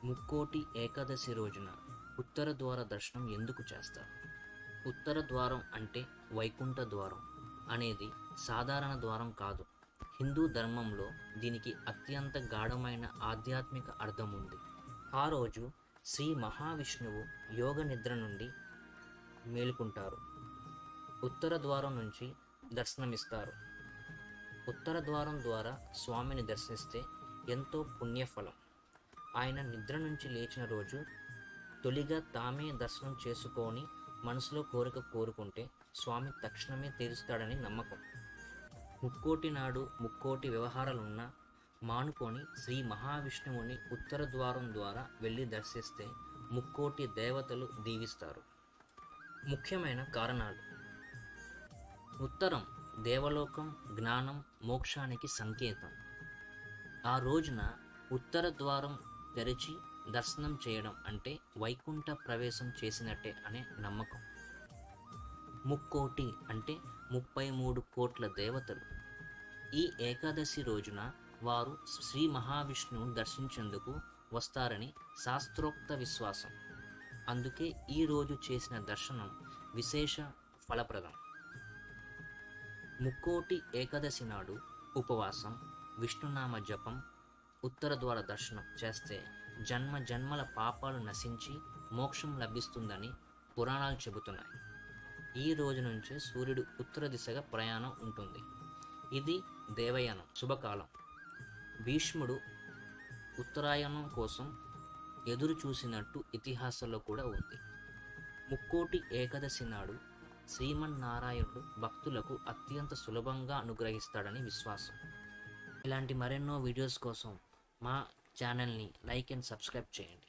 ముక్కోటి ఏకాదశి రోజున ఉత్తర ద్వార దర్శనం ఎందుకు చేస్తారు? ఉత్తర ద్వారం అంటే వైకుంఠ ద్వారం అనేది సాధారణ ద్వారం కాదు. హిందూ ధర్మంలో దీనికి అత్యంత గాఢమైన ఆధ్యాత్మిక అర్థం ఉంది. ఆ రోజు శ్రీ మహావిష్ణువు యోగ నిద్ర నుండి మేలుకుంటారు. ఉత్తర ద్వారం నుంచి దర్శనమిస్తారు. ఉత్తర ద్వారం ద్వారా స్వామిని దర్శిస్తే ఎంతో పుణ్యఫలం. ఆయన నిద్ర నుంచి లేచిన రోజు తొలిగా తామే దర్శనం చేసుకొని మనసులో కోరిక కోరుకుంటే స్వామి తక్షణమే తీరుస్తాడని నమ్మకం. ముక్కోటి నాడు ముక్కోటి వ్యవహారాలున్నా మానుకొని శ్రీ మహావిష్ణువుని ఉత్తర ద్వారం ద్వారా వెళ్ళి దర్శిస్తే ముక్కోటి దేవతలు దీవిస్తారు. ముఖ్యమైన కారణాలు: ఉత్తరం దేవలోకం, జ్ఞానం, మోక్షానికి సంకేతం. ఆ రోజున ఉత్తర ద్వారం తెరిచి దర్శనం చేయడం అంటే వైకుంఠ ప్రవేశం చేసినట్టే అనే నమ్మకం. ముక్కోటి అంటే 33 కోట్ల దేవతలు. ఈ ఏకాదశి రోజున వారు శ్రీ మహావిష్ణువును దర్శించేందుకు వస్తారని శాస్త్రోక్త విశ్వాసం. అందుకే ఈ రోజు చేసిన దర్శనం విశేష ఫలప్రదం. ముక్కోటి ఏకాదశి నాడు ఉపవాసం, విష్ణునామ జపం, ఉత్తర ద్వార దర్శనం చేస్తే జన్మ జన్మల పాపాలు నశించి మోక్షం లభిస్తుందని పురాణాలు చెబుతున్నాయి. ఈ రోజు నుంచే సూర్యుడు ఉత్తర దిశగా ప్రయాణం ఉంటుంది. ఇది దేవయానం శుభకాలం. భీష్ముడు ఉత్తరాయణం కోసం ఎదురు చూసినట్టు ఇతిహాసాల్లో కూడా ఉంది. ముక్కోటి ఏకాదశి నాడు శ్రీమన్నారాయణుడు భక్తులకు అత్యంత సులభంగా అనుగ్రహిస్తాడని విశ్వాసం. ఇలాంటి మరెన్నో వీడియోస్ కోసం మా ఛానల్ని లైక్ అండ్ సబ్స్క్రైబ్ చేయండి.